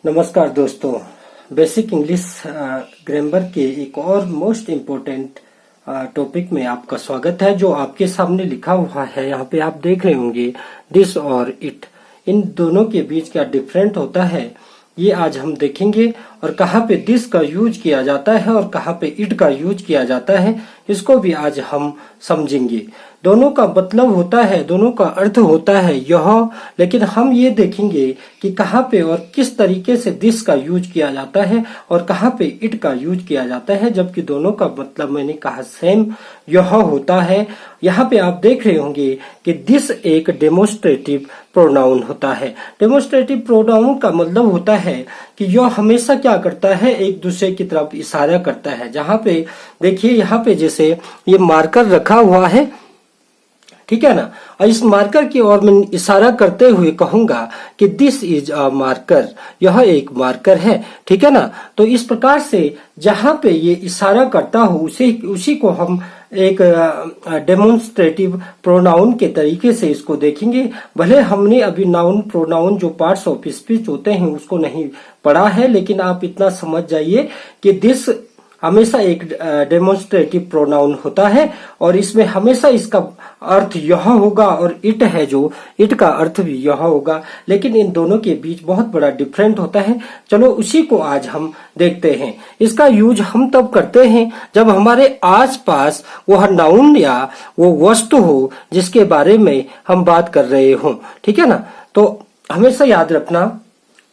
नमस्कार दोस्तों, basic English grammar के एक और मोस्ट इम्पोर्टेंट टॉपिक में आपका स्वागत है। जो आपके सामने लिखा हुआ है, यहाँ पे आप देख रहे होंगे दिस और इट, इन दोनों के बीच क्या डिफरेंट होता है ये आज हम देखेंगे। और कहाँ पे दिस का यूज किया जाता है और कहाँ पे इट का यूज किया जाता है इसको भी आज हम समझेंगे। दोनों का मतलब होता है, दोनों का अर्थ होता है यह, लेकिन हम ये देखेंगे कि कहाँ पे और किस तरीके से दिस का यूज किया जाता है और कहाँ पे इट का यूज किया जाता है, जबकि दोनों का मतलब मैंने कहा सेम यह होता है। यहाँ पे आप देख रहे होंगे कि दिस एक डेमोन्स्ट्रेटिव प्रोनाउन होता है। डेमोन्स्ट्रेटिव प्रोनाउन का मतलब होता है कि यह हमेशा क्या करता है, एक दूसरे की तरफ इशारा करता है। जहाँ पे देखिए, यहाँ पे जैसे ये मार्कर रखा हुआ है, ठीक है ना, और इस मार्कर की ओर मैं इशारा करते हुए कहूंगा कि दिस इज अ मार्कर, यह एक मार्कर है, ठीक है ना। तो इस प्रकार से जहां पे ये इशारा करता हो उसी को हम एक डेमोन्स्ट्रेटिव प्रोनाउन के तरीके से इसको देखेंगे। भले हमने अभी नाउन प्रोनाउन जो पार्ट्स ऑफ स्पीच होते हैं उसको नहीं पढ़ा है, लेकिन आप इतना समझ जाइए कि दिस हमेशा एक डेमोन्स्ट्रेटिव प्रोनाउन होता है और इसमें हमेशा इसका अर्थ यह होगा, और इट है जो इट का अर्थ भी यह होगा, लेकिन इन दोनों के बीच बहुत बड़ा डिफरेंट होता है। चलो उसी को आज हम देखते हैं। इसका यूज हम तब करते हैं जब हमारे आसपास वह नाउन या वो वस्तु हो जिसके बारे में हम बात कर रहे हों, ठीक है ना। तो हमेशा याद रखना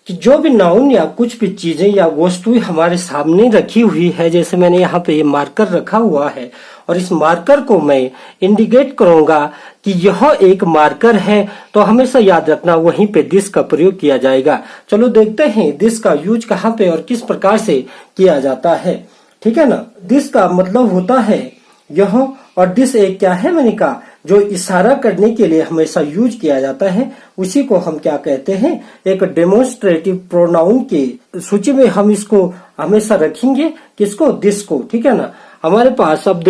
कि जो भी नाउन या कुछ भी चीजें या वस्तुएं हमारे सामने रखी हुई है, जैसे मैंने यहाँ पे ये मार्कर रखा हुआ है और इस मार्कर को मैं इंडिकेट करूंगा कि यह एक मार्कर है, तो हमेशा याद रखना वहीं पे दिस का प्रयोग किया जाएगा। चलो देखते हैं दिस का यूज कहाँ पे और किस प्रकार से किया जाता है, ठीक है ना। दिस का मतलब होता है यह, और दिस एक क्या है, मैंने कहा जो इशारा करने के लिए हमेशा यूज किया जाता है उसी को हम क्या कहते हैं, एक डेमोन्स्ट्रेटिव प्रोनाउन के सूची में हम इसको हमेशा रखेंगे, किसको, दिस को, ठीक है ना। हमारे पास अब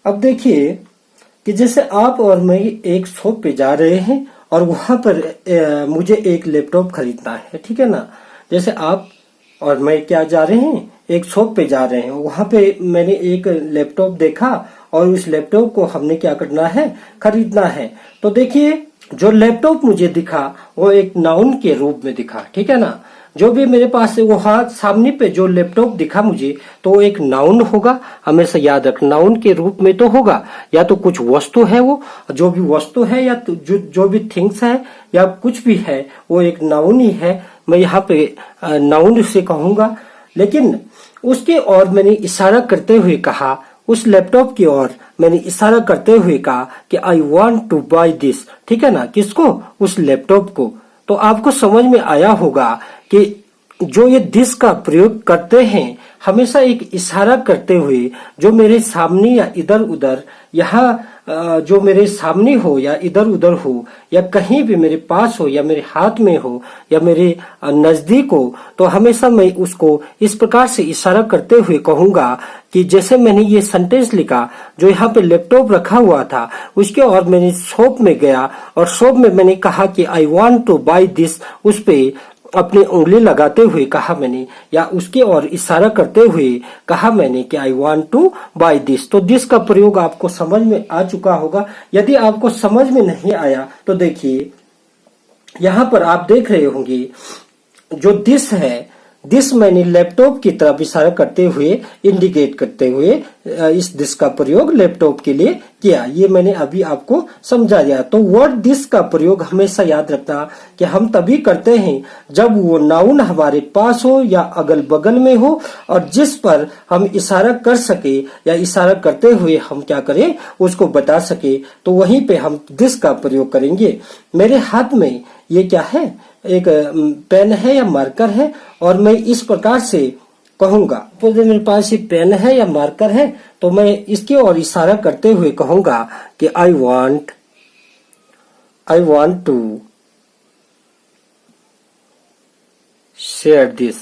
देखिए कि जैसे आप और मैं एक शॉप पे जा रहे हैं और वहां पर मुझे एक लैपटॉप खरीदना है, ठीक है ना। जैसे आप और मैं क्या जा रहे हैं, एक शॉप पे जा रहे हैं, वहां पे मैंने एक लैपटॉप देखा और उस लैपटॉप को हमने क्या करना है, खरीदना है। तो देखिए जो लैपटॉप मुझे दिखा वो एक नाउन के रूप में दिखा, ठीक है ना। जो भी मेरे पास है वो हाथ सामने पे जो लैपटॉप दिखा मुझे, तो वो एक नाउन होगा। हमेशा याद रख, नाउन के रूप में तो होगा, या तो कुछ वस्तु है, वो जो भी वस्तु है या तो जो भी थिंग्स है या कुछ भी है वो एक नाउन ही है। मैं यहाँ पे नाउन से कहूंगा, लेकिन उसके और मैंने इशारा करते हुए कहा, उस लैपटॉप की ओर मैंने इशारा करते हुए कहा कि I want two by this, ठीक है ना। किसको, उस लैपटॉप को। तो आपको समझ में आया होगा कि जो ये दिस का प्रयोग करते हैं हमेशा एक इशारा करते हुए, जो मेरे सामने या इधर उधर, यहाँ जो मेरे सामने हो या इधर उधर हो या कहीं भी मेरे पास हो या मेरे हाथ में हो या मेरे नजदीक हो, तो हमेशा मैं उसको इस प्रकार से इशारा करते हुए कहूंगा कि जैसे मैंने ये सेंटेंस लिखा, जो यहाँ पे लैपटॉप रखा हुआ था उसके और मैंने शॉप में गया और शॉप में मैंने कहा कि I want to buy this, उस पे अपनी उंगली लगाते हुए कहा मैंने, या उसके और इशारा करते हुए कहा मैंने कि I want to buy this. तो दिस का प्रयोग आपको समझ में आ चुका होगा। यदि आपको समझ में नहीं आया तो देखिए यहाँ पर आप देख रहे होंगे जो दिस है, दिस मैंने लैपटॉप की तरफ इशारा करते हुए, इंडिकेट करते हुए इस दिस का प्रयोग लैपटॉप के लिए किया। ये मैंने अभी आपको समझा दिया। तो वर्ड दिस का प्रयोग हमेशा याद रखना कि हम तभी करते हैं जब वो नाउन हमारे पास हो या अगल बगल में हो और जिस पर हम इशारा कर सके या इशारा करते हुए हम क्या करें, उसको बता सके, तो वहीं पे हम दिस का प्रयोग करेंगे। मेरे हाथ में ये क्या है, एक पेन है या मार्कर है, और मैं इस प्रकार से कहूंगा, तो मेरे पास ये पेन है या मार्कर है, तो मैं इसकी ओर इशारा करते हुए कहूंगा कि I want to share this,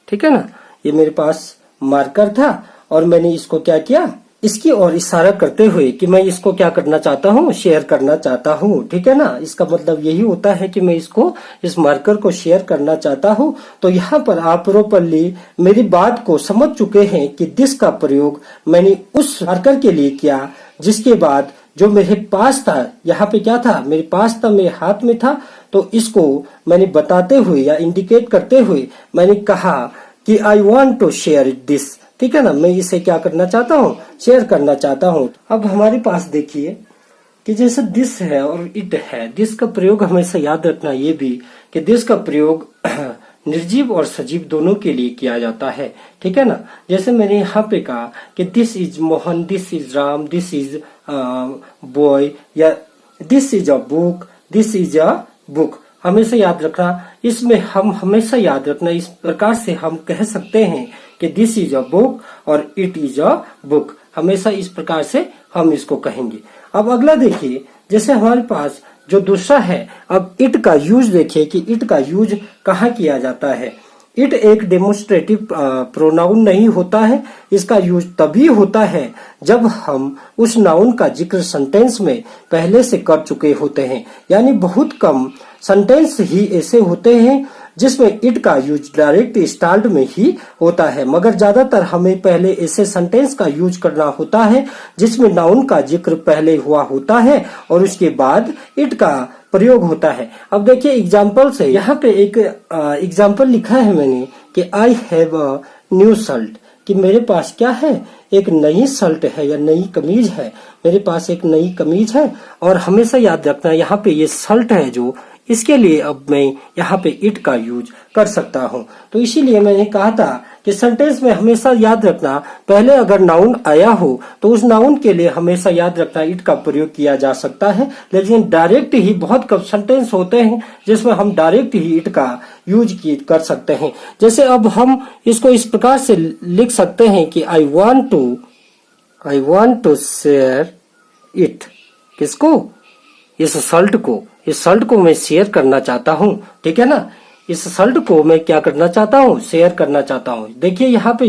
ठीक है ना। ये मेरे पास मार्कर था और मैंने इसको क्या किया, इसकी ओर इशारा करते हुए कि मैं इसको क्या करना चाहता हूँ, शेयर करना चाहता हूँ। ठीक है ना, इसका मतलब यही होता है कि मैं इसको, इस मार्कर को शेयर करना चाहता हूँ। तो यहाँ पर आप प्रॉपर्ली मेरी बात को समझ चुके हैं कि दिस का प्रयोग मैंने उस मार्कर के लिए किया जिसके बाद जो मेरे पास था, यहाँ पे क्या था, मेरे पास था, मेरे हाथ में था। तो इसको मैंने बताते हुए या इंडिकेट करते हुए मैंने कहा कि I want to share this. ठीक है ना, मैं इसे क्या करना चाहता हूँ, शेयर करना चाहता हूँ। अब हमारे पास देखिए कि जैसे दिस है और इट है, दिस का प्रयोग हमेशा याद रखना ये भी कि दिस का प्रयोग निर्जीव और सजीव दोनों के लिए किया जाता है। ठीक है ना, जैसे मैंने यहाँ पे कहा कि this is Mohan, this is Ram, this is boy, या this is a book, this is a book. हमेशा याद रखना, इसमें हम हमेशा याद रखना, इस प्रकार से हम कह सकते हैं कि दिस इज अ बुक और इट इज अ बुक। हमेशा इस प्रकार से हम इसको कहेंगे। अब अगला देखिए, जैसे हमारे पास जो दूसरा है, अब इट का यूज देखिए कि इट का यूज कहाँ किया जाता है। इट एक डेमोन्स्ट्रेटिव प्रोनाउन नहीं होता है। इसका यूज तभी होता है जब हम उस नाउन का जिक्र सेंटेंस में पहले से कर चुके होते हैं। यानी बहुत कम सेंटेंस ही ऐसे होते हैं जिसमें इट का यूज डायरेक्ट स्टार्ट में ही होता है, मगर ज्यादातर हमें पहले ऐसे सेंटेंस का यूज करना होता है जिसमें नाउन का जिक्र पहले हुआ होता है और उसके बाद इट का प्रयोग होता है। अब देखिए एग्जाम्पल से, यहाँ पे एक एग्जाम्पल लिखा है मैंने कि I have a new shirt, कि मेरे पास क्या है, एक नई शर्ट है या नई कमीज है। मेरे पास एक नई कमीज है। और हमेशा याद रखना यहाँ पे ये शर्ट है जो, इसके लिए अब मैं यहाँ पे इट का यूज कर सकता हूँ। तो इसीलिए मैंने कहा था कि सेंटेंस में हमेशा याद रखना, पहले अगर नाउन आया हो तो उस नाउन के लिए हमेशा याद रखना इट का प्रयोग किया जा सकता है। लेकिन डायरेक्ट ही बहुत कम सेंटेंस होते हैं जिसमें हम डायरेक्ट ही इट का यूज कर सकते हैं। जैसे अब हम इसको इस प्रकार से लिख सकते हैं कि I want to share it. किसको, इस शर्ट को, इस शर्ट को मैं शेयर करना चाहता हूँ। ठीक है ना, इस शर्ट को मैं क्या करना चाहता हूँ, शेयर करना चाहता हूँ। देखिए यहाँ पे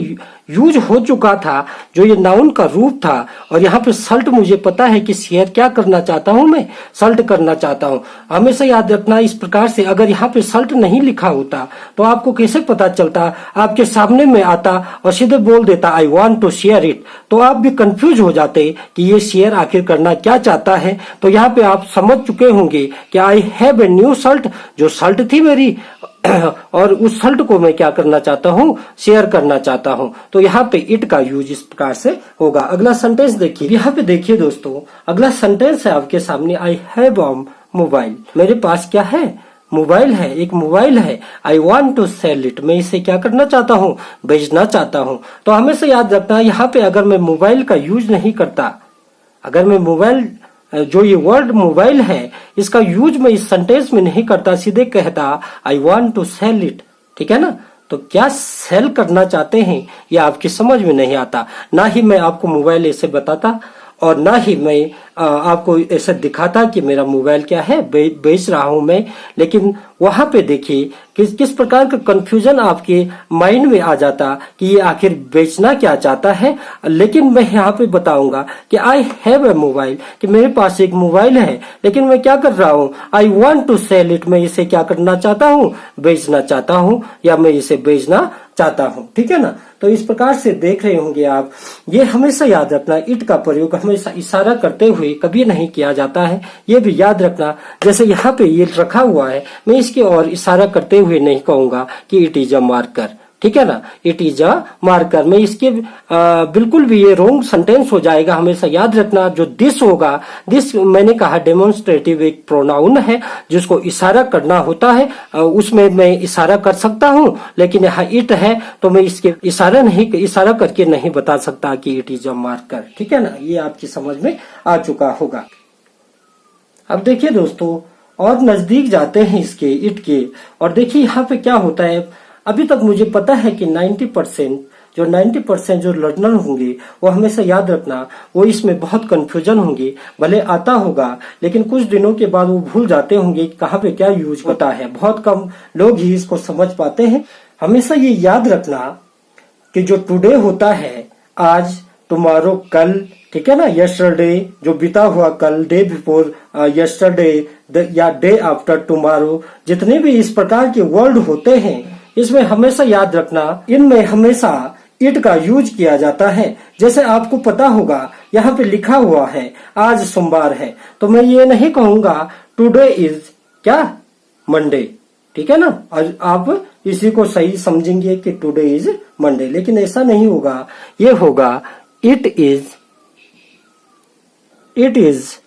यूज हो चुका था जो ये नाउन का रूप था, और यहाँ पे शर्ट मुझे पता है कि शेयर क्या करना चाहता हूँ, मैं शर्ट करना चाहता हूँ। हमेशा याद रखना इस प्रकार से, अगर यहाँ पे शर्ट नहीं लिखा होता तो आपको कैसे पता चलता, आपके सामने में आता और सीधे बोल देता I want to share it, तो आप भी कंफ्यूज हो जाते कि ये शेयर आखिर करना क्या चाहता है। तो यहाँ पे आप समझ चुके होंगे कि I have a new shirt, जो शर्ट थी मेरी और उस शर्ट को मैं क्या करना चाहता हूँ, शेयर करना चाहता हूँ। तो यहाँ पे इट का यूज इस प्रकार से होगा। अगला सेंटेंस देखिए, यहाँ पे देखिए दोस्तों, अगला सेंटेंस है आपके सामने, आई हैव अ मोबाइल। मेरे पास क्या है, मोबाइल है, एक मोबाइल है। I want to sell it, मैं इसे क्या करना चाहता हूँ, बेचना चाहता हूँ। तो हमेशा याद रखना, यहाँ पे अगर मैं मोबाइल का यूज नहीं करता, अगर मैं मोबाइल, जो ये वर्ड मोबाइल है, इसका यूज मैं इस सेंटेंस में नहीं करता, सीधे कहता I want to sell it. ठीक है ना, तो क्या सेल करना चाहते हैं ये आपकी समझ में नहीं आता। ना ही मैं आपको मोबाइल ऐसे बताता और ना ही मैं आपको ऐसा दिखाता कि मेरा मोबाइल क्या है, बेच रहा हूं मैं। लेकिन वहां पे देखिए किस प्रकार का कंफ्यूजन आपके माइंड में आ जाता कि ये आखिर बेचना क्या चाहता है। लेकिन मैं यहाँ पे बताऊंगा कि आई हैव ए मोबाइल, कि मेरे पास एक मोबाइल है, लेकिन मैं क्या कर रहा हूँ, I want to sell it, मैं इसे क्या करना चाहता हूँ, बेचना चाहता हूँ, या मैं इसे बेचना चाहता हूँ। ठीक है ना, तो इस प्रकार से देख रहे होंगे आप। ये हमेशा याद रखना, इट का प्रयोग हमेशा इशारा करते हुए कभी नहीं किया जाता है, ये भी याद रखना। जैसे यहाँ पे ये रखा हुआ है, मैं इसकी ओर इशारा करते हुए नहीं कहूंगा कि इट इज अ मार्कर। ठीक है ना, इट इज अ मार्कर, मैं इसके बिल्कुल भी ये रॉन्ग सेंटेंस हो जाएगा। हमेशा याद रखना, जो दिस होगा, दिस मैंने कहा डेमोन्स्ट्रेटिव एक प्रोनाउन है जिसको इशारा करना होता है, उसमें मैं इशारा कर सकता हूँ। लेकिन यहाँ इट है तो मैं इसके इशारा करके नहीं बता सकता कि इट इज अ मार्कर। ठीक है ना, ये आपकी समझ में आ चुका होगा। अब देखिए दोस्तों, और नजदीक जाते हैं इसके, इट के, और देखिए यहाँ पे क्या होता है। अभी तक मुझे पता है कि 90% जो लर्नर होंगे वो हमेशा याद रखना, वो इसमें बहुत कंफ्यूजन होंगे। भले आता होगा लेकिन कुछ दिनों के बाद वो भूल जाते होंगे कहाँ पे क्या यूज होता है। बहुत कम लोग ही इसको समझ पाते हैं। हमेशा ये याद रखना कि जो टुडे होता है, आज, टुमारो कल, ठीक है ना, यस्टरडे जो बीता हुआ कल, डे बिफोर यस्टरडे या डे आफ्टर टुमारो, जितने भी इस प्रकार के वर्ड होते हैं इसमें हमेशा याद रखना, इनमें हमेशा इट का यूज किया जाता है। जैसे आपको पता होगा यहाँ पे लिखा हुआ है आज सोमवार है, तो मैं ये नहीं कहूंगा टुडे इज क्या मंडे, ठीक है ना, और आप इसी को सही समझेंगे कि टुडे इज मंडे, लेकिन ऐसा नहीं होगा, ये होगा it is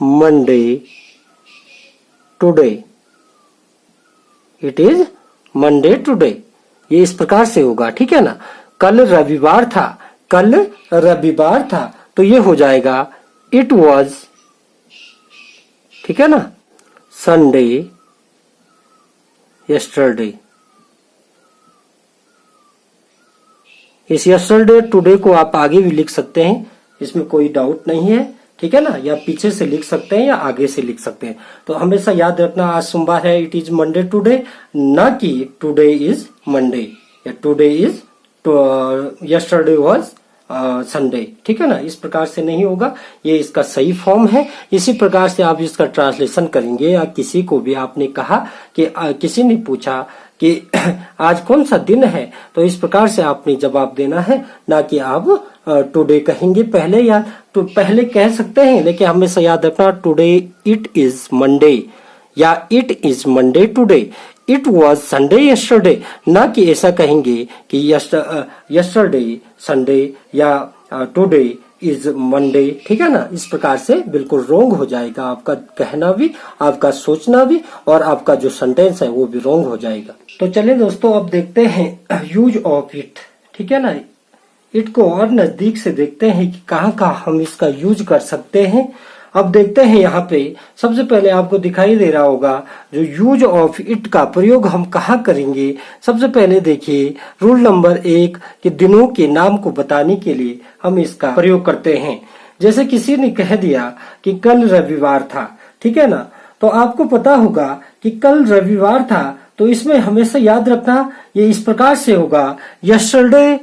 Monday today, it is Monday today, ये इस प्रकार से होगा, ठीक है ना। कल रविवार था, कल रविवार था, तो ये हो जाएगा इट वॉज, ठीक है ना, संडे यस्टरडे। इस यस्टरडे टुडे को आप आगे भी लिख सकते हैं, इसमें कोई डाउट नहीं है, ठीक है ना, या पीछे से लिख सकते हैं या आगे से लिख सकते हैं। तो हमेशा याद रखना आज सोमवार है, इट इज मंडे टुडे, ना कि टुडे इज मंडे या today is yesterday was Sunday, ठीक है ना, इस प्रकार से नहीं होगा, ये इसका सही फॉर्म है। इसी प्रकार से आप इसका ट्रांसलेशन करेंगे, या किसी को भी आपने कहा कि किसी ने पूछा कि आज कौन सा दिन है, तो इस प्रकार से आपने जवाब देना है, ना कि आप टुडे कहेंगे पहले, या तो पहले कह सकते हैं, लेकिन हमेशा याद रखना टुडे इट इज मंडे या it is Monday today, it was Sunday yesterday, ना कि ऐसा कहेंगे कि यस्टरडे संडे या टुडे इज मंडे, ठीक है ना, इस प्रकार से बिल्कुल रॉन्ग हो जाएगा आपका कहना भी, आपका सोचना भी, और आपका जो सेंटेंस है वो भी रॉन्ग हो जाएगा। तो चलिए दोस्तों, अब देखते हैं यूज ऑफ इट, ठीक है ना, इट को और नजदीक से देखते हैं कि कहाँ कहाँ हम इसका यूज कर सकते हैं। अब देखते हैं यहाँ पे सबसे पहले आपको दिखाई दे रहा होगा जो यूज ऑफ इट का प्रयोग हम कहाँ करेंगे। सबसे पहले देखिए रूल नंबर 1 कि दिनों के नाम को बताने के लिए हम इसका प्रयोग करते हैं। जैसे किसी ने कह दिया कि कल रविवार था, ठीक है ना, तो आपको पता होगा कि कल रविवार था, तो इसमें हमेशा याद रखना ये इस प्रकार से होगा, यस्टरडे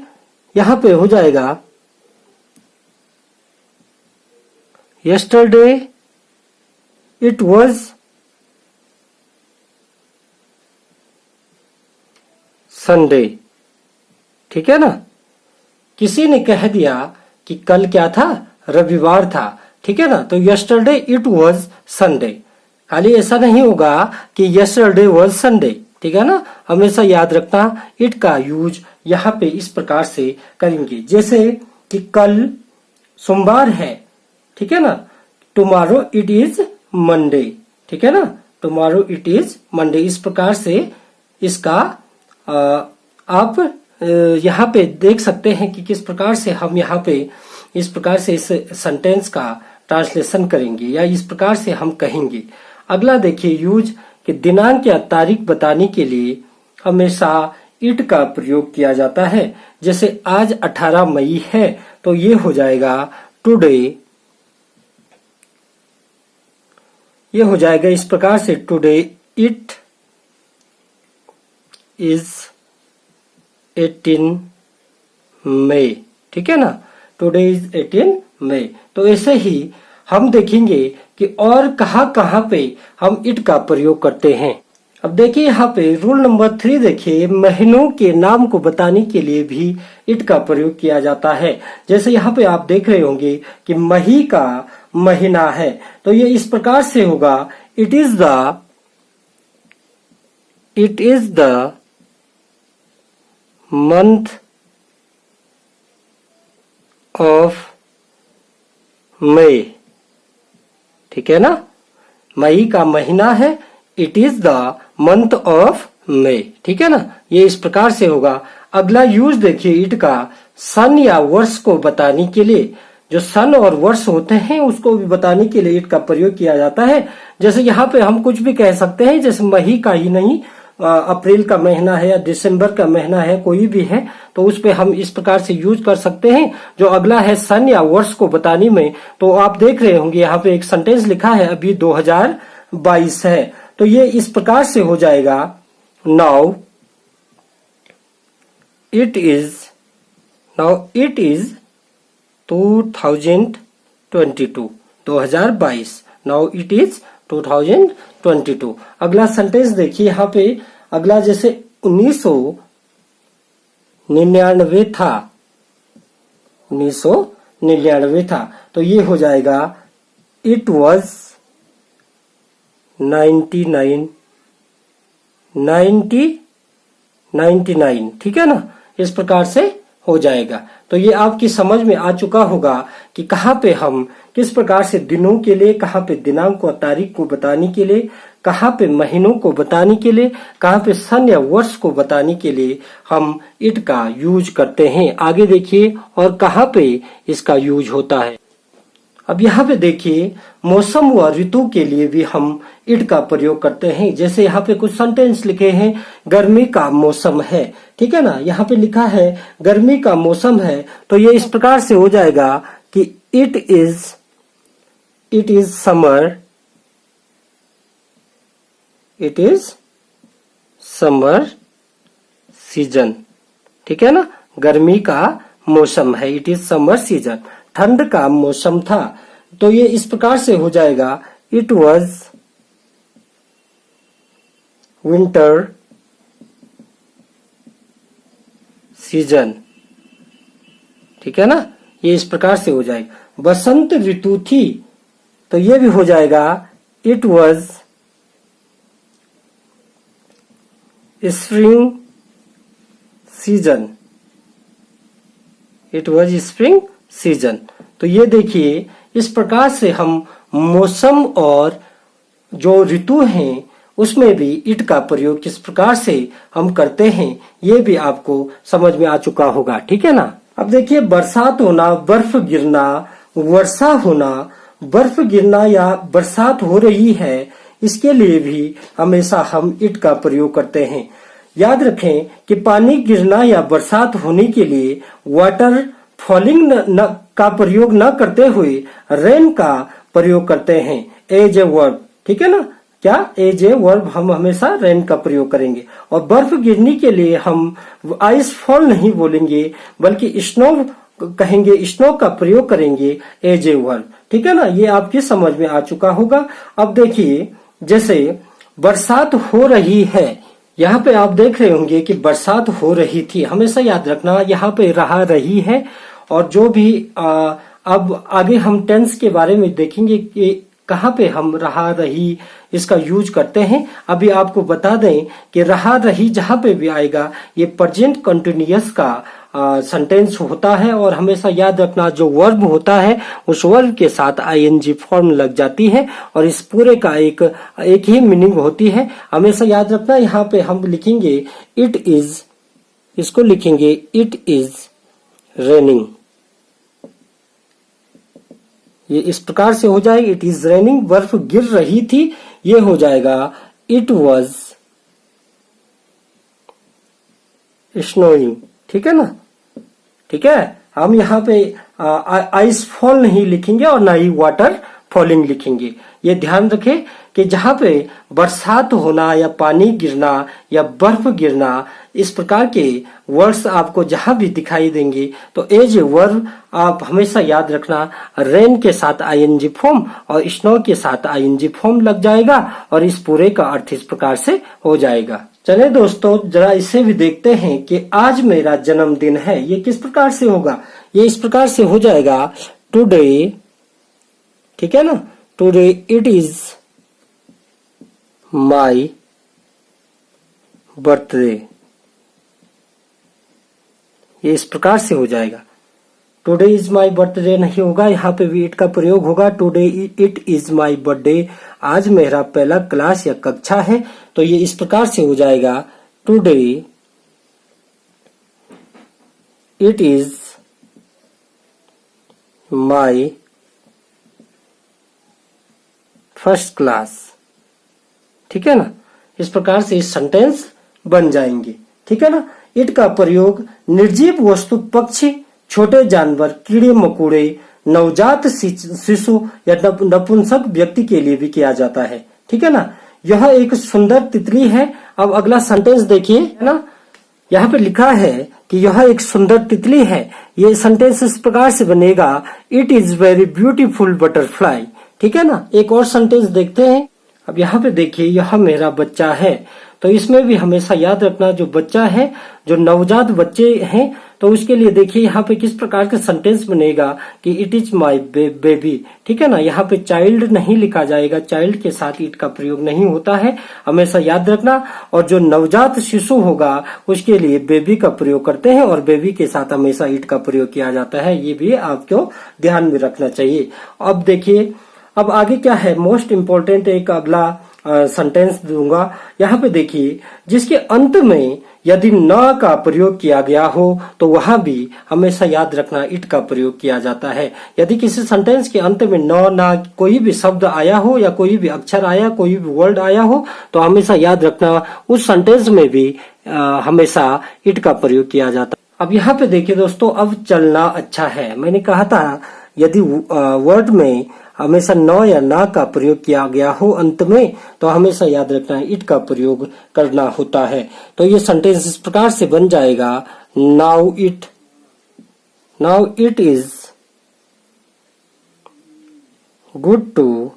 यहाँ पे हो जाएगा yesterday it was Sunday, ठीक है ना। किसी ने कह दिया कि कल क्या था, रविवार था, ठीक है ना, तो yesterday it was Sunday, खाली ऐसा नहीं होगा कि yesterday was Sunday, ठीक है ना। हमेशा याद रखना इट का यूज यहाँ पे इस प्रकार से करेंगे, जैसे कि कल सोमवार है, ठीक है ना, टुमारो इट इज मंडे, ठीक है ना, टुमारो इट इज मंडे, इस प्रकार से इसका आप यहाँ पे देख सकते हैं कि किस प्रकार से हम यहाँ पे इस प्रकार से इस सेंटेंस का ट्रांसलेशन करेंगे या इस प्रकार से हम कहेंगे। अगला देखिए यूज कि दिनांक या तारीख बताने के लिए हमेशा इट का प्रयोग किया जाता है। जैसे आज 18 मई है, तो ये हो जाएगा टुडे, ये हो जाएगा इस प्रकार से टुडे इट इज 18 मई, ठीक है ना, टुडे इज 18 मई। तो ऐसे ही हम देखेंगे कि और कहाँ कहाँ पे हम इट का प्रयोग करते हैं। अब देखिए यहाँ पे रूल नंबर 3 देखिए, महीनों के नाम को बताने के लिए भी इट का प्रयोग किया जाता है। जैसे यहाँ पे आप देख रहे होंगे कि मई का महीना है, तो ये इस प्रकार से होगा, it is the month of May, ठीक है ना, मई का महीना है, it is the month of May, ठीक है ना, ये इस प्रकार से होगा। अगला यूज देखिए इट का सन या वर्ष को बताने के लिए, जो सन और वर्ष होते हैं उसको भी बताने के लिए इट का प्रयोग किया जाता है। जैसे यहाँ पे हम कुछ भी कह सकते हैं, जैसे मई का ही नहीं, अप्रैल का महीना है या दिसंबर का महीना है, कोई भी है, तो उस पे हम इस प्रकार से यूज कर सकते हैं। जो अगला है सन या वर्ष को बताने में, तो आप देख रहे होंगे यहाँ पे एक सेंटेंस लिखा है, अभी 2022 है, तो ये इस प्रकार से हो जाएगा, now it is 2022 2022। Now it is 2022। अगला सेंटेंस देखिए यहाँ पे, अगला जैसे 1999 था, 1999 था, तो ये हो जाएगा इट वॉज 99। ठीक है ना, इस प्रकार से हो जाएगा। तो ये आपकी समझ में आ चुका होगा कि कहाँ पे हम किस प्रकार से दिनों के लिए, कहाँ पे दिनांक और तारीख को बताने के लिए, कहाँ पे महीनों को बताने के लिए, कहाँ पे सन या वर्ष को बताने के लिए हम इट का यूज करते हैं। आगे देखिए और कहाँ पे इसका यूज होता है। अब यहाँ पे देखिए मौसम व ऋतु के लिए भी हम इट का प्रयोग करते हैं। जैसे यहाँ पे कुछ सेंटेंस लिखे हैं, गर्मी का मौसम है, ठीक है ना, यहाँ पे लिखा है गर्मी का मौसम है, तो ये इस प्रकार से हो जाएगा कि it is summer, it is summer season. ठीक है ना, गर्मी का मौसम है, इट इज समर सीजन। ठंड का मौसम था, तो ये इस प्रकार से हो जाएगा इट वॉज विंटर सीजन। ठीक है ना, ये इस प्रकार से हो जाएगा। बसंत ऋतु थी, तो ये भी हो जाएगा it was spring season, it was spring season. तो ये देखिए इस प्रकार से हम मौसम और जो ऋतु हैं उसमें भी इट का प्रयोग किस प्रकार से हम करते हैं, ये भी आपको समझ में आ चुका होगा। ठीक है ना। अब देखिए बरसात होना, बर्फ गिरना, वर्षा होना, बर्फ गिरना या बरसात हो रही है, इसके लिए भी हमेशा हम इट का प्रयोग करते हैं। याद रखें कि पानी गिरना या बरसात होने के लिए वाटर फॉलिंग का प्रयोग न करते हुए रेन का प्रयोग करते हैं एज ए वर्ब। ठीक है ना, क्या एज ए वर्ब हम हमेशा रेन का प्रयोग करेंगे। और बर्फ गिरने के लिए हम आइस फॉल नहीं बोलेंगे, बल्कि स्नो कहेंगे, स्नो का प्रयोग करेंगे एज ए वर्ब। ठीक है ना, ये आपकी समझ में आ चुका होगा। अब देखिए जैसे बरसात हो रही है, यहाँ पे आप देख रहे होंगे कि बरसात हो रही थी, हमेशा याद रखना यहाँ पे रहा रही है। और जो भी अब आगे हम टेंस के बारे में देखेंगे कि कहाँ पे हम रहा रही इसका यूज करते हैं। अभी आपको बता दें कि रहा रही जहाँ पे भी आएगा ये प्रेजेंट कंटिन्यूअस का सेंटेंस होता है, और हमेशा याद रखना जो वर्ब होता है उस वर्ब के साथ आईएनजी फॉर्म लग जाती है, और इस पूरे का एक ही मीनिंग होती है। हमेशा याद रखना यहाँ पे हम लिखेंगे इट इज, इसको लिखेंगे इट इज रेनिंग, ये इस प्रकार से हो जाएगा इट इज रेनिंग। बर्फ गिर रही थी, ये हो जाएगा इट वॉज स्नोइंग। ठीक है ना, ठीक है। हम यहाँ पे आइस फॉल नहीं लिखेंगे और ना ही वाटर फॉलिंग लिखेंगे। ये ध्यान रखें कि जहाँ पे बरसात होना या पानी गिरना या बर्फ गिरना, इस प्रकार के वर्ड्स आपको जहां भी दिखाई देंगे तो एज ए वर्ब आप हमेशा याद रखना रेन के साथ आईएनजी फॉर्म और स्नो के साथ आईएनजी फॉर्म लग जाएगा, और इस पूरे का अर्थ इस प्रकार से हो जाएगा। चले दोस्तों जरा इसे भी देखते हैं कि आज मेरा जन्मदिन है, ये किस प्रकार से होगा। ये इस प्रकार से हो जाएगा टुडे, ठीक है ना, today it is my birthday, ये इस प्रकार से हो जाएगा। टुडे इज माई बर्थडे नहीं होगा, यहाँ पे भी इट का प्रयोग होगा। Today it is my birthday, आज मेरा पहला क्लास या कक्षा है, तो ये इस प्रकार से हो जाएगा today it is my first class. ठीक है ना, इस प्रकार से इस सेंटेंस बन जाएंगे। ठीक है ना। इट का प्रयोग निर्जीव वस्तु, पक्षी, छोटे जानवर, कीड़े मकोड़े, नवजात शिशु या नपुंसक व्यक्ति के लिए भी किया जाता है। ठीक है ना। यह एक सुंदर तितली है। अब अगला सेंटेंस देखिए, है ना, यहाँ पे लिखा है कि यह एक सुंदर तितली है। ये सेंटेंस इस प्रकार से बनेगा, it is very beautiful butterfly. ठीक है ना। एक और सेंटेंस देखते हैं। अब यहाँ पे देखिए, यह मेरा बच्चा है। तो इसमें भी हमेशा याद रखना, जो बच्चा है, जो नवजात बच्चे हैं, तो उसके लिए देखिए यहाँ पे किस प्रकार का सेंटेंस बनेगा कि इट इज माई बेबी। ठीक है ना। यहाँ पे चाइल्ड नहीं लिखा जाएगा, चाइल्ड के साथ इट का प्रयोग नहीं होता है, हमेशा याद रखना। और जो नवजात शिशु होगा उसके लिए बेबी का प्रयोग करते हैं और बेबी के साथ हमेशा इट का प्रयोग किया जाता है। ये भी आपको ध्यान में रखना चाहिए। अब देखिए, अब आगे क्या है, मोस्ट इम्पोर्टेंट एक अगला सेंटेंस दूंगा। यहाँ पे देखिए, जिसके अंत में यदि न का प्रयोग किया गया हो तो वहां भी हमेशा याद रखना इट का प्रयोग किया जाता है। यदि किसी सेंटेंस के अंत में न ना कोई भी शब्द आया हो या कोई भी अक्षर आया, कोई भी वर्ड आया हो, तो हमेशा याद रखना उस सेंटेंस में भी हमेशा इट का प्रयोग किया जाता है। अब यहाँ पे देखिए दोस्तों, अब चलना अच्छा है। मैंने कहा था यदि वर्ड में हमेशा न या ना का प्रयोग किया गया हो अंत में, तो हमेशा याद रखना इट का प्रयोग करना होता है। तो ये सेंटेंस इस प्रकार से बन जाएगा, now it is good to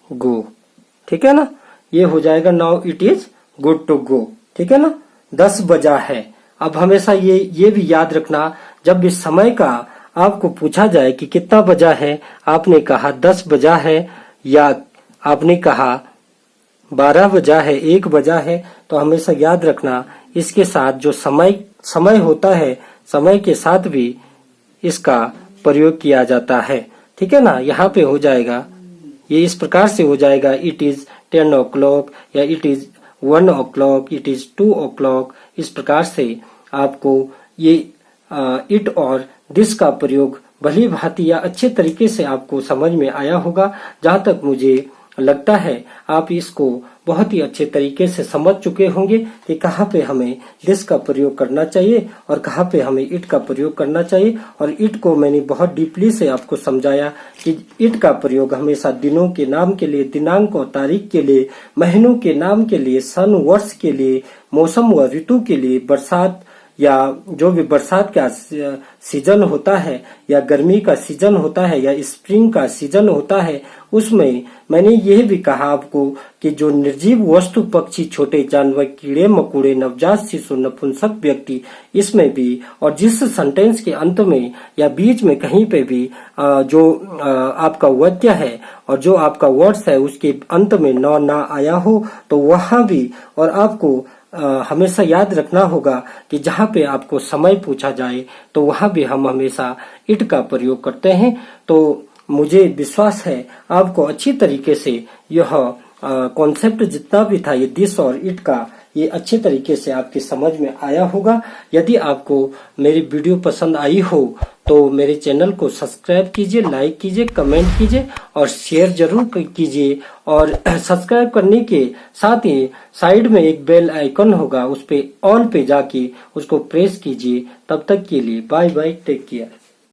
go. ठीक है ना। ये हो जाएगा now it is good to go. ठीक है ना। 10 बजा है। अब हमेशा ये भी याद रखना, जब भी समय का आपको पूछा जाए कि कितना बजा है, आपने कहा 10 बजा है या आपने कहा 12 बजा है, 1 बजा है, तो हमेशा याद रखना इसके साथ जो समय होता है, समय के साथ भी इसका प्रयोग किया जाता है। ठीक है ना। यहाँ पे हो जाएगा, ये इस प्रकार से हो जाएगा, इट इज 10 o'clock या it is 1 o'clock, it is 2 o'clock। इस प्रकार से आपको ये इट और दिस का प्रयोग भली भांति या अच्छे तरीके से आपको समझ में आया होगा। जहां तक मुझे लगता है आप इसको बहुत ही अच्छे तरीके से समझ चुके होंगे कि कहाँ पे हमें दिस का प्रयोग करना चाहिए और कहाँ पे हमें इट का प्रयोग करना चाहिए। और इट को मैंने बहुत डीपली से आपको समझाया कि इट का प्रयोग हमेशा दिनों के नाम के लिए, दिनांक और तारीख के लिए, महीनों के नाम के लिए, सन वर्ष के लिए, मौसम व ऋतु के लिए, बरसात या जो भी बरसात का सीजन होता है या गर्मी का सीजन होता है या स्प्रिंग का सीजन होता है, उसमें मैंने यह भी कहा आपको कि जो निर्जीव वस्तु, पक्षी, छोटे जानवर, कीड़े मकोड़े, नवजात शिशु, नपुंसक व्यक्ति, इसमें भी, और जिस सेंटेंस के अंत में या बीच में कहीं पे भी जो आपका वाक्य है और जो आपका वर्ड्स है उसके अंत में न ना आया हो, तो वहां भी और आपको हमेशा याद रखना होगा कि जहाँ पे आपको समय पूछा जाए तो वहां भी हम हमेशा इट का प्रयोग करते हैं। तो मुझे विश्वास है आपको अच्छी तरीके से यह कॉन्सेप्ट जितना भी था, ये दिस और इट का, ये अच्छे तरीके से आपकी समझ में आया होगा। यदि आपको मेरी वीडियो पसंद आई हो तो मेरे चैनल को सब्सक्राइब कीजिए, लाइक कीजिए, कमेंट कीजिए और शेयर जरूर कीजिए। और सब्सक्राइब करने के साथ ही साइड में एक बेल आइकन होगा, उस पे ऑल पे जाके उसको प्रेस कीजिए। तब तक के लिए बाय बाय, टेक केयर।